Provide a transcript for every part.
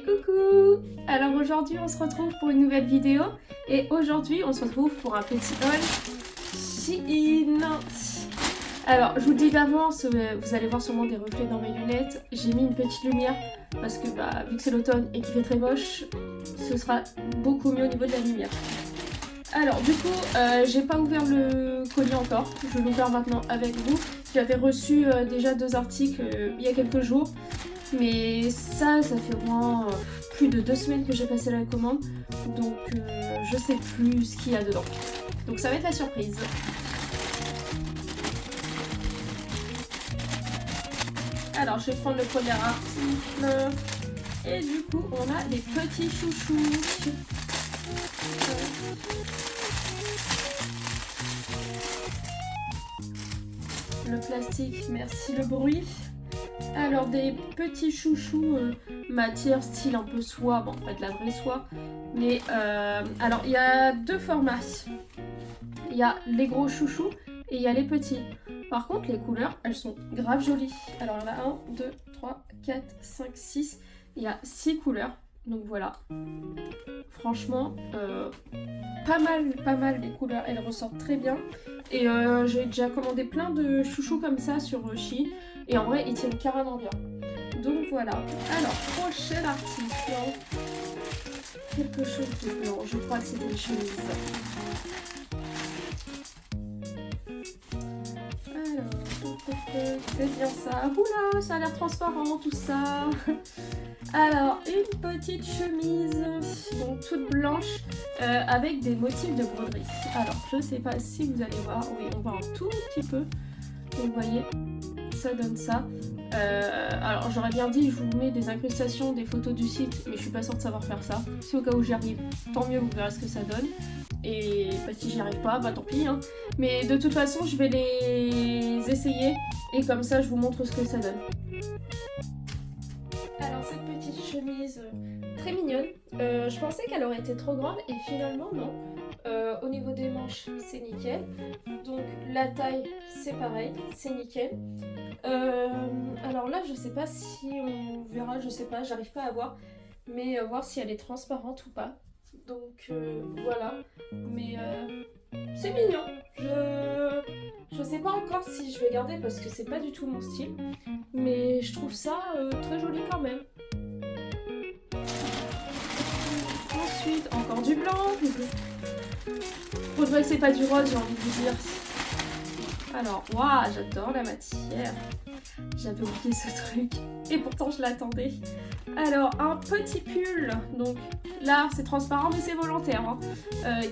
Coucou! Alors aujourd'hui on se retrouve pour une nouvelle vidéo et aujourd'hui on se retrouve pour un petit haul Shein. Alors je vous le dis d'avance, vous allez voir sûrement des reflets dans mes lunettes. J'ai mis une petite lumière parce que vu que c'est l'automne et qu'il fait très moche, ce sera beaucoup mieux au niveau de la lumière. Alors du coup, j'ai pas ouvert le colis encore, je vais l'ouvrir maintenant avec vous. J'avais reçu déjà 2 articles il y a quelques jours, mais ça fait au moins plus de 2 semaines que j'ai passé la commande, donc je sais plus ce qu'il y a dedans. Donc ça va être la surprise. Alors je vais prendre le premier article, et du coup on a des petits chouchous. Le plastique, merci le bruit. Alors des petits chouchous matière style un peu soie, bon pas de la vraie soie, mais alors il y a 2 formats. Il y a les gros chouchous et il y a les petits. Par contre les couleurs elles sont grave jolies. Alors il y en a 1, 2, 3, 4, 5, 6, il y a 6 couleurs. Donc voilà, franchement pas mal les couleurs, elles ressortent très bien. Et j'ai déjà commandé plein de chouchous comme ça sur Shein et en vrai ils tiennent carrément bien. Donc voilà. Alors prochain article, quelque chose de blanc, je crois que c'était une chemise. Alors c'est bien ça. Oula, ça a l'air transparent tout ça. Alors, une petite chemise, donc toute blanche, avec des motifs de broderie. Alors, je sais pas si vous allez voir, oui, on voit un tout petit peu. Donc, vous voyez, ça donne ça. Alors, j'aurais bien dit, je vous mets des incrustations, des photos du site, mais je suis pas sûre de savoir faire ça. Si au cas où j'y arrive, tant mieux, vous verrez ce que ça donne. Et si j'y arrive pas, bah tant pis. Hein. Mais de toute façon, je vais les essayer, et comme ça, je vous montre ce que ça donne. Alors cette petite chemise très mignonne, je pensais qu'elle aurait été trop grande et finalement non. Au niveau des manches c'est nickel, donc la taille c'est pareil, c'est nickel. Alors là je sais pas si on verra, je sais pas, j'arrive pas à voir, mais voir si elle est transparente ou pas. Donc voilà, mais c'est mignon. Je sais pas encore si je vais garder parce que c'est pas du tout mon style, mais je trouve ça très joli quand même. Ensuite, encore du blanc. Bon, je vois que c'est pas du rose, j'ai envie de vous dire. Alors, waouh, j'adore la matière. J'avais oublié ce truc et pourtant je l'attendais. Alors, un petit pull, donc là c'est transparent mais c'est volontaire, hein,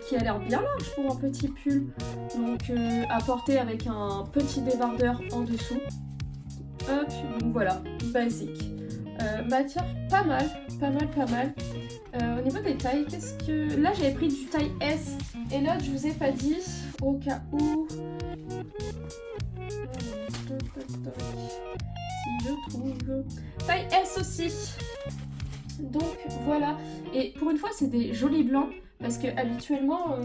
qui a l'air bien large pour un petit pull. Donc à porter avec un petit débardeur en dessous. Hop, donc voilà, basique. Matière pas mal. Au niveau des tailles, qu'est-ce que... Là j'avais pris du taille S et l'autre je vous ai pas dit, au cas où... Si je trouve... Taille S aussi. Donc voilà, et pour une fois c'est des jolis blancs, parce que habituellement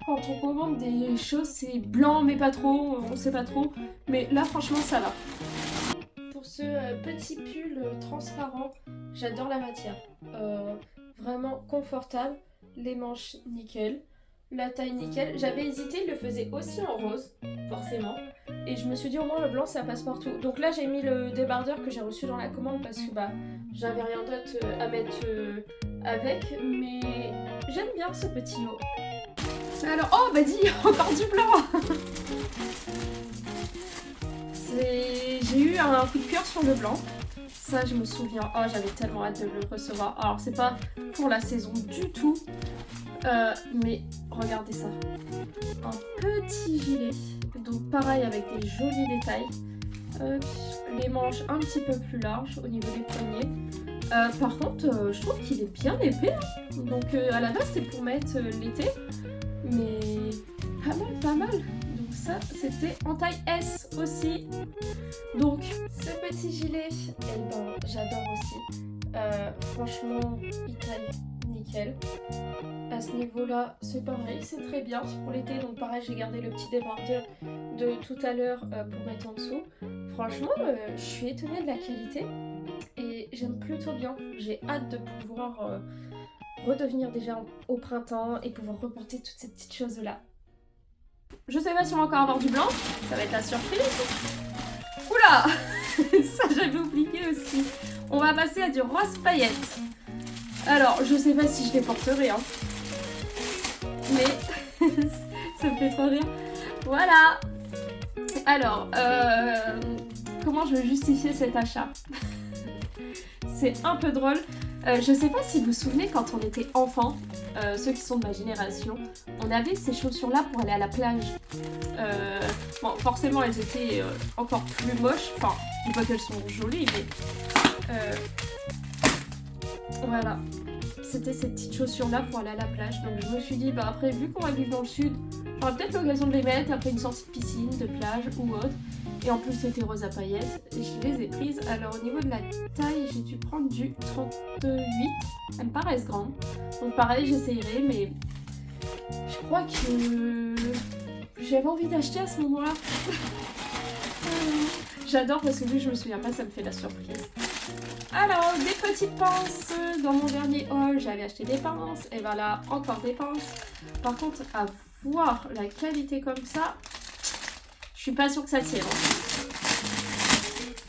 quand on commande des choses c'est blanc mais pas trop, on sait pas trop, mais là franchement ça va. Pour ce petit pull transparent, j'adore la matière, vraiment confortable, les manches nickel, la taille nickel. J'avais hésité, il le faisait aussi en rose, forcément, et je me suis dit au moins le blanc ça passe partout. Donc là j'ai mis le débardeur que j'ai reçu dans la commande parce que j'avais rien d'autre à mettre avec, mais j'aime bien ce petit haut. Alors, oh bah dis, encore du blanc. J'ai eu un coup de cœur sur le blanc. Ça, je me souviens. Oh, j'avais tellement hâte de le recevoir. Alors, c'est pas pour la saison du tout. Mais regardez ça. Un petit gilet. Donc, pareil, avec des jolis détails. Les manches un petit peu plus larges au niveau des poignets. Par contre, je trouve qu'il est bien épais. Hein. Donc, à la base, c'est pour mettre l'été. Mais pas mal. Donc ça, c'était en taille S aussi. Donc, ce petit gilet, eh ben, j'adore aussi. Franchement, il taille nickel. À ce niveau-là, c'est pareil, c'est très bien pour l'été. Donc pareil, j'ai gardé le petit débardeur de tout à l'heure pour mettre en dessous. Franchement, je suis étonnée de la qualité. Et j'aime plutôt bien. J'ai hâte de pouvoir redevenir déjà au printemps et pouvoir reporter toutes ces petites choses-là. Je sais pas si on va encore avoir du blanc, ça va être la surprise. Oula ça j'avais oublié aussi. On va passer à du rose paillette. Alors, je sais pas si je les porterai, hein. Mais ça me fait trop rire. Voilà. Alors, comment je vais justifier cet achat? C'est un peu drôle. Je sais pas si vous vous souvenez quand on était enfant, ceux qui sont de ma génération, on avait ces chaussures-là pour aller à la plage. Bon, forcément, elles étaient encore plus moches. Enfin, je dis pas qu'elles sont jolies, mais voilà. C'était ces petites chaussures-là pour aller à la plage. Donc je me suis dit, bah après, vu qu'on va vivre dans le sud, j'aurai peut-être l'occasion de les mettre après une sortie de piscine, de plage ou autre. Et en plus, c'était rose à paillettes. Et je les ai prises. Alors au niveau de la taille, j'ai dû prendre du 38. Elles me paraissent grandes. Donc pareil, j'essayerai, mais je crois que j'avais envie d'acheter à ce moment-là. J'adore parce que vu que je me souviens pas, ça me fait la surprise. Alors, des petites pinces. Dans mon dernier haul, j'avais acheté des pinces. Et voilà, encore des pinces. Par contre, à voir la qualité comme ça, je suis pas sûre que ça tienne.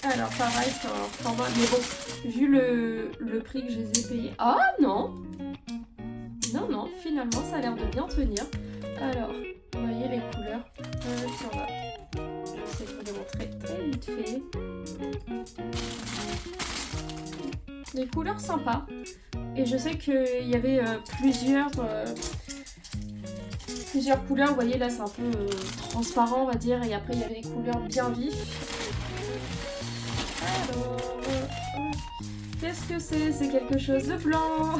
Alors, pareil, c'est un format. Mais bon, vu le prix que je les ai payés. Ah non! Non, non, finalement, ça a l'air de bien tenir. Alors, vous voyez les couleurs. Ça va. Je vais vous les montrer très vite fait. Des couleurs sympas. Et je sais qu'il y avait plusieurs couleurs. Vous voyez, là, c'est un peu transparent, on va dire. Et après, il y avait des couleurs bien vives. Alors, qu'est-ce que c'est? C'est quelque chose de blanc.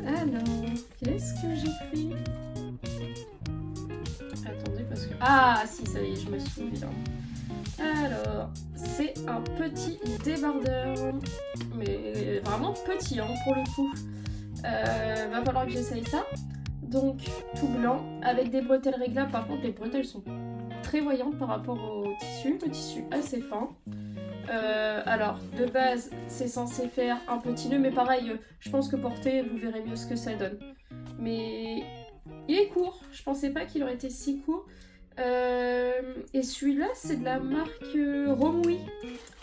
Alors, qu'est-ce que j'ai pris? Attendez, parce que... Ah, si, ça y est, je me souviens. Alors, c'est un petit débardeur. Mais vraiment petit, hein, pour le coup. Va falloir que j'essaye ça. Donc, tout blanc, avec des bretelles réglables. Par contre, les bretelles sont très voyantes par rapport au tissu. Le tissu assez fin. Alors, de base, c'est censé faire un petit nœud, mais pareil, je pense que porter, vous verrez mieux ce que ça donne. Mais il est court, je pensais pas qu'il aurait été si court. Et celui-là, c'est de la marque Romui.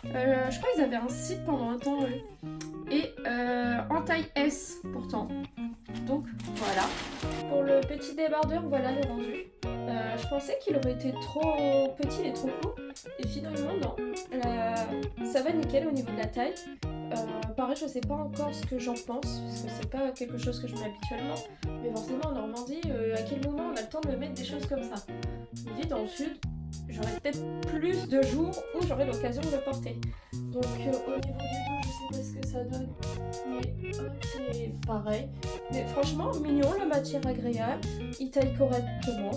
Je crois qu'ils avaient un site pendant un temps. Et en taille S, pourtant. Donc, voilà. Pour le petit débardeur, voilà le rendu. Je pensais qu'il aurait été trop petit et trop court. Et finalement, non. Ça va nickel au niveau de la taille. Pareil, je sais pas encore ce que j'en pense, parce que c'est pas quelque chose que je mets habituellement. Mais forcément, en Normandie, à quel moment on a le temps de me mettre des choses comme ça? Je vis dans le sud, j'aurais peut-être plus de jours où j'aurai l'occasion de le porter. Donc, au niveau du dos, je sais pas ce que ça donne. Mais c'est pareil. Mais franchement, mignon, la matière agréable, il taille correctement.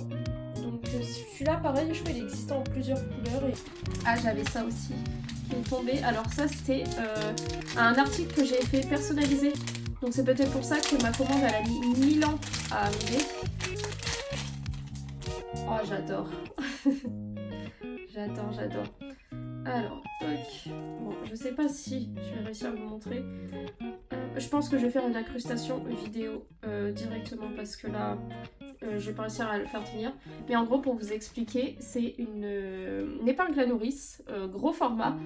Donc celui-là, pareil, je crois qu'il existe en plusieurs couleurs. Et... Ah, j'avais ça aussi qui est tombé. Alors ça, c'était un article que j'ai fait personnaliser. Donc c'est peut-être pour ça que ma commande, elle a mis 1000 ans à arriver. Oh, j'adore. J'adore. Alors, toc. Bon, je sais pas si je vais réussir à vous montrer. Je pense que je vais faire une incrustation vidéo directement parce que là, je vais pas réussir à le faire tenir. Mais en gros, pour vous expliquer, c'est une épingle à nourrice, gros format,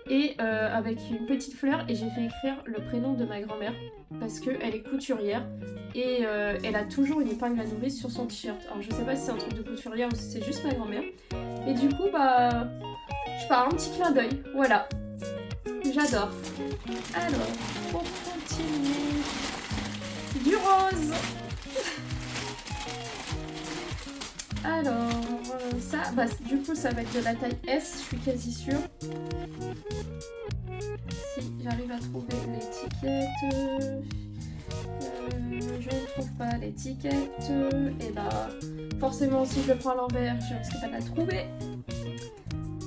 et avec une petite fleur. Et j'ai fait écrire le prénom de ma grand-mère parce qu'elle est couturière et elle a toujours une épingle à nourrice sur son t-shirt. Alors, je sais pas si c'est un truc de couturière ou si c'est juste ma grand-mère. Et du coup, bah, je pars un petit clin d'œil. Voilà. J'adore. Alors, pour continuer, du rose. Alors, ça, bah, du coup, ça va être de la taille S, je suis quasi sûre. Si j'arrive à trouver l'étiquette, je ne trouve pas l'étiquette. Et bah, forcément, si je le prends à l'envers, je risque pas de la trouver.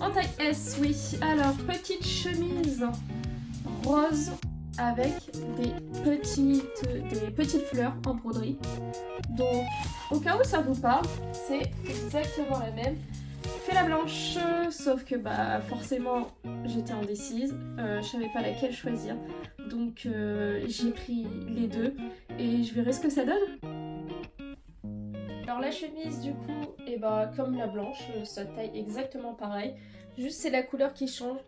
En taille S, oui. Alors, petite chemise rose avec des petites fleurs en broderie. Donc, au cas où ça vous parle, c'est exactement la même fait la blanche, sauf que bah forcément j'étais indécise, je savais pas laquelle choisir, donc j'ai pris les deux et je verrai ce que ça donne. Alors la chemise du coup, et bah comme la blanche, ça taille exactement pareil, juste c'est la couleur qui change.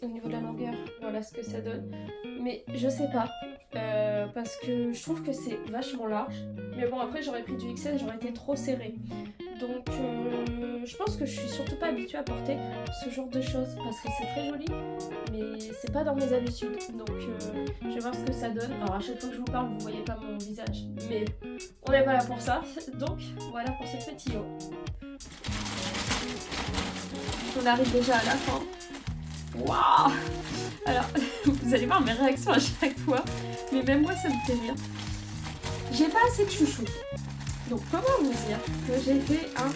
Au niveau de la longueur, voilà ce que ça donne. Mais je sais pas, parce que je trouve que c'est vachement large. Mais bon, après j'aurais pris du XL, j'aurais été trop serrée. Donc je pense que je suis surtout pas habituée à porter ce genre de choses parce que c'est très joli, mais c'est pas dans mes habitudes. Donc je vais voir ce que ça donne. Alors à chaque fois que je vous parle, vous voyez pas mon visage, mais on n'est pas là pour ça. Donc voilà pour ce petit haut. On arrive déjà à la fin. Waouh! Alors, vous allez voir mes réactions à chaque fois, mais même moi ça me fait rire. J'ai pas assez de chouchou. Donc comment vous dire que j'ai fait un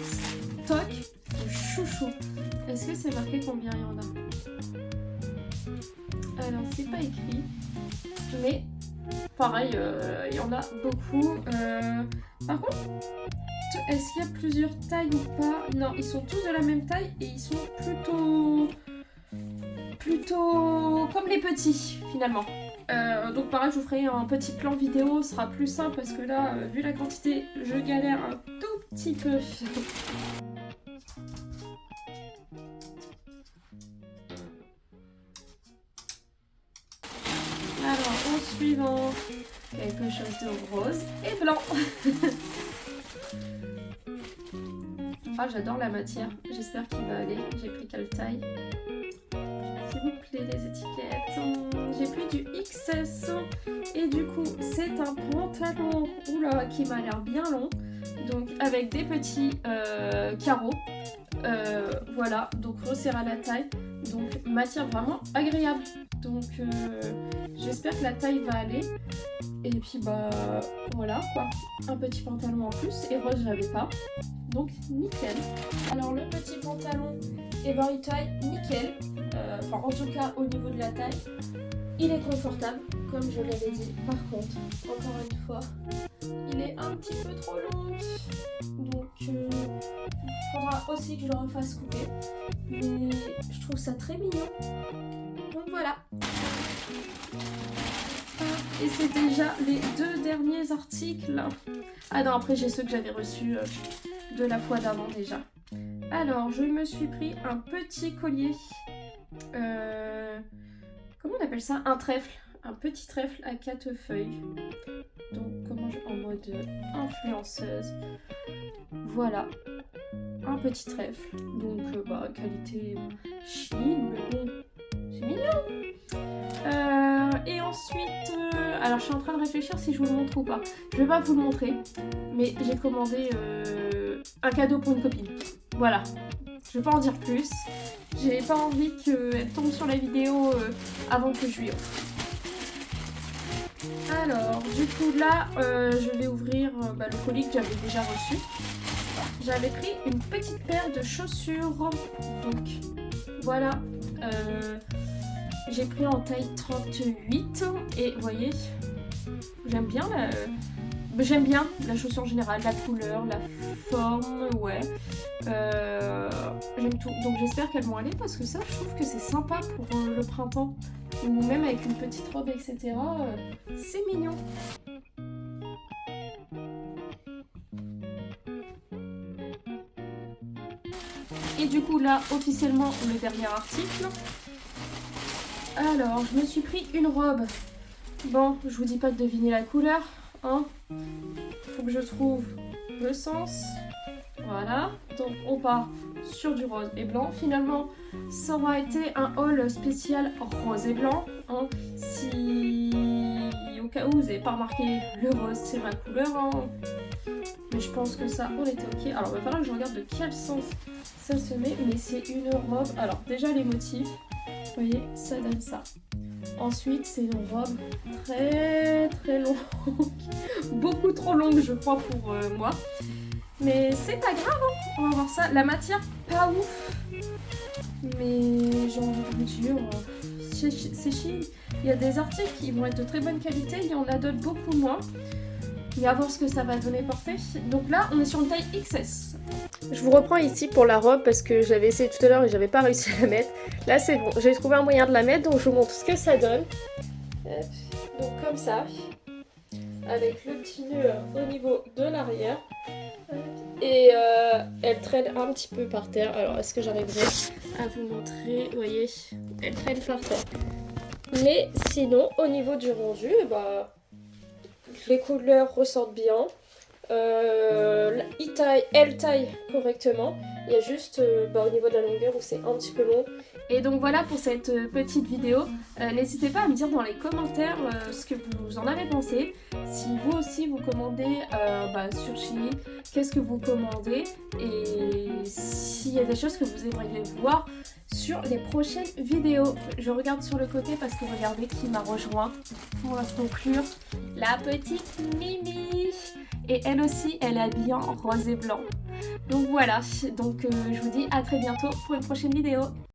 stock de chouchou? Est-ce que c'est marqué combien il y en a? Alors c'est pas écrit, mais pareil, il y en a beaucoup. Par contre, est-ce qu'il y a plusieurs tailles ou pas? Non, ils sont tous de la même taille et ils sont plutôt comme les petits finalement. Donc pareil, je vous ferai un petit plan vidéo, ce sera plus simple parce que là, vu la quantité, je galère un tout petit peu. Alors, en suivant, quelque chose de rose et blanc. Ah, j'adore la matière, j'espère qu'il va aller. J'ai pris quelle taille? S'il vous plaît, les étiquettes. J'ai pris du XS et du coup c'est un pantalon qui m'a l'air bien long, donc avec des petits carreaux. Voilà, donc resserre à la taille, donc matière vraiment agréable. Donc j'espère que la taille va aller. Et puis bah voilà quoi, un petit pantalon en plus, et rose j'avais pas, donc nickel. Alors le petit pantalon, et ben il taille nickel, enfin en tout cas au niveau de la taille, il est confortable comme je l'avais dit. Par contre, encore une fois, il est un petit peu trop long, donc il faudra aussi que je le refasse couper, mais je trouve ça très mignon, donc voilà. Et c'est déjà les deux derniers articles. Ah non, après j'ai ceux que j'avais reçus de la fois d'avant déjà. Alors, je me suis pris un petit collier. Comment on appelle ça? Un trèfle. Un petit trèfle à 4 feuilles. Donc, en mode influenceuse. Voilà. Un petit trèfle. Donc, qualité Chine, mais bon, c'est mignon. Et ensuite, alors je suis en train de réfléchir si je vous le montre ou pas. Je vais pas vous le montrer, mais j'ai commandé un cadeau pour une copine. Voilà, je vais pas en dire plus. J'ai pas envie qu'elle tombe sur la vidéo avant que je lui offre. Alors, du coup là, je vais ouvrir le colis que j'avais déjà reçu. J'avais pris une petite paire de chaussures, donc voilà. J'ai pris en taille 38 et vous voyez, j'aime bien la chaussure en général, la couleur, la forme, ouais. J'aime tout, donc j'espère qu'elles vont aller parce que ça, je trouve que c'est sympa pour le printemps ou même avec une petite robe, etc. C'est mignon. Et du coup là, officiellement, le dernier article. Alors, je me suis pris une robe. Bon, je vous dis pas de deviner la couleur, hein. Faut que je trouve le sens. Voilà, donc on part sur du rose et blanc. Finalement, ça aura été un haul spécial rose et blanc, hein. Si au cas où vous n'avez pas remarqué, le rose c'est ma couleur, hein. Mais je pense que ça, on était ok. Alors, il va falloir que je regarde de quel sens ça se met, mais c'est une robe. Alors, déjà les motifs. Vous voyez, ça donne ça. Ensuite, c'est une robe très très longue. Beaucoup trop longue, je crois, pour moi. Mais c'est pas grave, hein. On va voir ça. La matière, pas ouf. Mais j'ai envie de vous dire, c'est chic. Il y a des articles qui vont être de très bonne qualité. Il y en a d'autres beaucoup moins. Mais à voir ce que ça va donner porter. Donc là, on est sur une taille XS. Je vous reprends ici pour la robe parce que j'avais essayé tout à l'heure et j'avais pas réussi à la mettre. Là c'est bon, j'ai trouvé un moyen de la mettre donc je vous montre ce que ça donne. Hop. Donc comme ça, avec le petit nœud au niveau de l'arrière. Et elle traîne un petit peu par terre. Alors est-ce que j'arriverai à vous montrer? Vous voyez, elle traîne par terre. Mais sinon, au niveau du rendu, bah, les couleurs ressortent bien. Elle taille correctement. Il y a juste au niveau de la longueur où c'est un petit peu long. Et donc voilà pour cette petite vidéo. N'hésitez pas à me dire dans les commentaires ce que vous en avez pensé. Si vous aussi vous commandez sur Shein, qu'est-ce que vous commandez et s'il y a des choses que vous aimeriez voir sur les prochaines vidéos. Je regarde sur le côté parce que regardez qui m'a rejoint pour conclure. La petite Mimi. Et elle aussi, elle est habillée en rose et blanc. Donc voilà, je vous dis à très bientôt pour une prochaine vidéo.